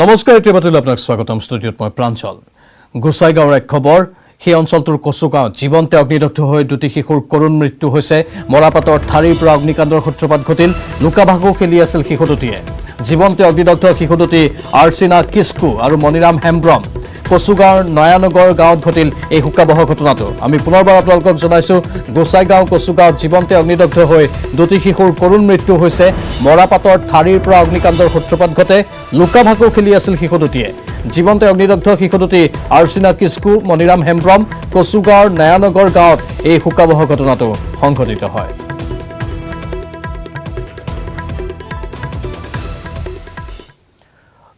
নমস্কাৰ, এতিয়াবাতিল আপোনাক স্বাগতম। ষ্টুডিঅ'ত মই প্ৰাঞ্চল। গোসাইগাঁৱৰ এক খবৰ। সেই অঞ্চলটোৰ কচুগাঁৱত জীৱন্তে অগ্নিদগ্ধ হৈ দুটি শিশুৰ কৰুণ মৃত্যু হৈছে। মৰাপাটৰ ঠাৰিৰ পৰা অগ্নিকাণ্ডৰ সূত্ৰপাত ঘটিল। লুকা ভাকু খেলি আছিল শিশু দুটিয়ে। জীৱন্তে অগ্নিদগ্ধ শিশু দুটি আৰ্চিনা কিস্কু আৰু মণিৰাম হেমব্ৰম। কচুগাঁৱৰ নয়ানগৰ গাঁৱত ঘটিল এই শোকাবহ ঘটনাটো। আমি পুনৰবাৰ আপোনালোকক জনাইছো, গোসাইগাঁও কচুগাঁৱত জীৱন্তে অগ্নিদগ্ধ হৈ দুটি শিশুৰ কৰুণ মৃত্যু হৈছে। মৰাপাটৰ ঠাৰিৰ পৰা অগ্নিকাণ্ডৰ সূত্ৰপাত ঘটে। লুকা ভাকু খেলি আছিল শিশু দুটিয়ে। জীৱন্তে অগ্নিদগ্ধ শিশু দুটি আৰ্চিনা কিস্কু, মণিৰাম হেমব্ৰম। কচুগাঁৱৰ নয়ানগৰ গাঁৱত এই শোকাবহ ঘটনাটো সংঘটিত হয়।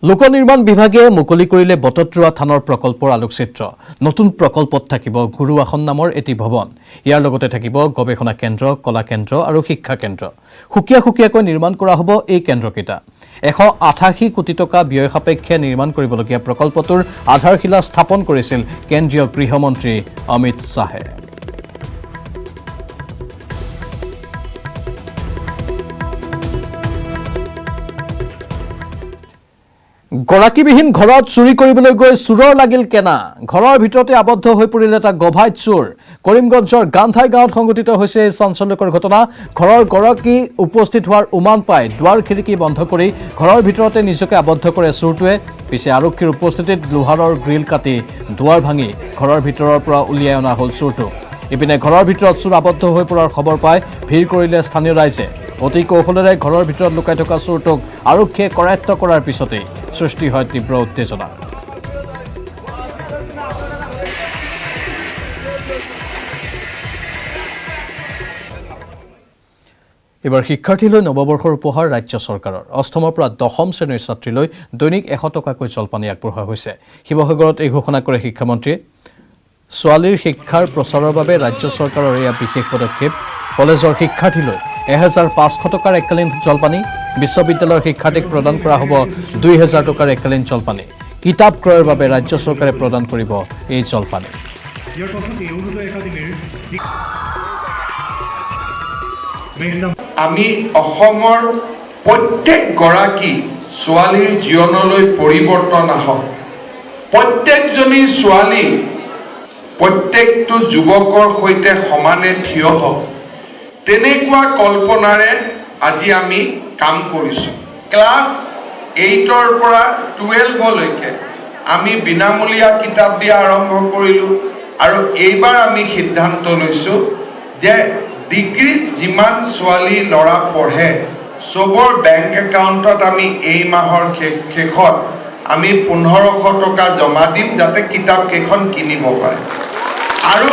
লোক নিৰ্মাণ বিভাগে মুকলি কৰিলে বটদ্ৰৱা থানৰ প্ৰকল্পৰ আলোকচিত্ৰ। নতুন প্ৰকল্পত থাকিব গুৰু আসন নামৰ এটি ভৱন। ইয়াৰ লগতে থাকিব গৱেষণা কেন্দ্ৰ, কলা কেন্দ্ৰ আৰু শিক্ষা কেন্দ্ৰ। সুকীয়া সুকীয়াকৈ নিৰ্মাণ কৰা হ'ব এই কেন্দ্ৰকেইটা। 188 কোটি টকা ব্যয় সাপেক্ষে নিৰ্মাণ কৰিবলগীয়া প্ৰকল্পটোৰ আধাৰশিলা স্থাপন কৰিছিল কেন্দ্ৰীয় গৃহমন্ত্ৰী অমিত শ্বাহে। গৰাকীবিহীন ঘৰত চুৰি কৰিবলৈ গৈ চোৰৰ লাগিল কেনা। ঘৰৰ ভিতৰতে আবদ্ধ হৈ পৰিল এটা গভাইত চোৰ। কৰিমগঞ্জৰ গান্ধাই গাঁৱত সংঘটিত হৈছে এই চাঞ্চল্যকৰ ঘটনা। ঘৰৰ গৰাকী উপস্থিত হোৱাৰ উমান পাই দুৱাৰ খিৰিকী বন্ধ কৰি ঘৰৰ ভিতৰতে নিজকে আবদ্ধ কৰে চোৰটোৱে। পিছে আৰক্ষীৰ উপস্থিতিত লোহাৰৰ গ্ৰিল কাটি দুৱাৰ ভাঙি ঘৰৰ ভিতৰৰ পৰা উলিয়াই অনা হ'ল চোৰটো। ইপিনে ঘৰৰ ভিতৰত চোৰ আবদ্ধ হৈ পৰাৰ খবৰ পাই ভিৰ কৰিলে স্থানীয় ৰাইজে। অতি কৌশলেৰে ঘৰৰ ভিতৰত লুকাই থকা চোৰটোক আৰক্ষীয়ে কৰায়ত্ব কৰাৰ পিছতেই সৃষ্টি হয় তীব্ৰ উত্তেজনা। এবাৰ শিক্ষাৰ্থীলৈ নৱবৰ্ষৰ উপহাৰ ৰাজ্য চৰকাৰৰ। অষ্টমৰ পৰা দশম শ্ৰেণীৰ ছাত্ৰীলৈ দৈনিক 100 টকাকৈ জলপানী আগবঢ়োৱা হৈছে। শিৱসাগৰত এই ঘোষণা কৰে শিক্ষামন্ত্ৰীয়ে। ছোৱালীৰ শিক্ষাৰ প্ৰচাৰৰ বাবে ৰাজ্য চৰকাৰৰ এয়া বিশেষ পদক্ষেপ। কলেজৰ শিক্ষাৰ্থীলৈ 1500 টকাৰ এককালীন জলপানী। বিশ্ববিদ্যালয়ৰ শিক্ষাৰ্থীক প্ৰদান কৰা হ'ব 2000 টকাৰ এককালীন জলপানী। কিতাপ ক্ৰয়ৰ বাবে ৰাজ্য চৰকাৰে প্ৰদান কৰিব এই জলপানী। আমি অসমৰ প্ৰত্যেকগৰাকী ছোৱালীৰ জীৱনলৈ পৰিৱৰ্তন আহক। প্ৰত্যেকজনী ছোৱালী প্ৰত্যেকটো যুৱকৰ সৈতে সমানে থিয় হওক, তেনেকুৱা কল্পনাৰে আজি আমি কাম কৰিছোঁ। ক্লাছ 8ৰ পৰা 12লৈকে আমি বিনামূলীয়া কিতাপ দিয়া আৰম্ভ কৰিলোঁ আৰু এইবাৰ আমি সিদ্ধান্ত লৈছোঁ যে ডিগ্ৰীত যিমান ছোৱালী ল'ৰা পঢ়ে চবৰ বেংক একাউণ্টত আমি এই মাহৰ শেষত আমি 1500 টকা জমা দিম, যাতে কিতাপ কেইখন কিনিব পাৰে। আৰু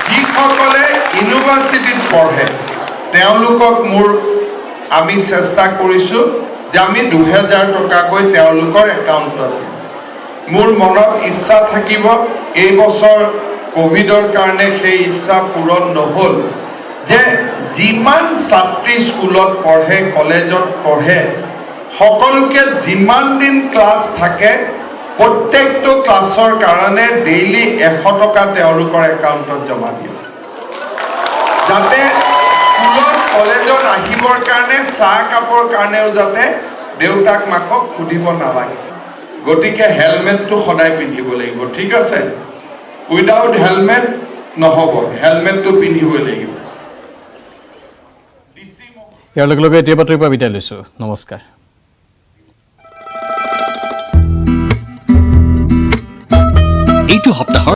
যিসকলে ইউনিভাৰ্চিটিত পঢ়ে তেওঁলোকক আমি চেষ্টা কৰিছোঁ যে আমি 2000 টকাকৈ তেওঁলোকৰ একাউণ্টত দিম। মোৰ মনত ইচ্ছা থাকিব, এই বছৰ কোভিডৰ কাৰণে সেই ইচ্ছা পূৰণ নহ'ল, যে যিমান ছাত্ৰী স্কুলত পঢ়ে, কলেজত পঢ়ে, সকলোকে যিমান দিন ক্লাছ থাকে প্ৰত্যেকটো ক্লাছৰ কাৰণে ডেইলি 100 টকা তেওঁলোকৰ একাউণ্টত জমা দিয়ে, যাতে স্কুলত কলেজত আহিবৰ কাৰণে চাহ কাপৰ কাৰণেও যাতে দেউতাক মাকক সুধিব নালাগে। গতিকে হেলমেটটো সদায় পিন্ধিব লাগিব, ঠিক আছে? উইদাউট হেলমেট নহ'ব, হেলমেটটো পিন্ধিবই লাগিব। ইয়াৰ লগে লগে এতিয়া বাতৰিৰ পৰা বিদায় লৈছোঁ। নমস্কাৰ। এইটো সপ্তাহৰ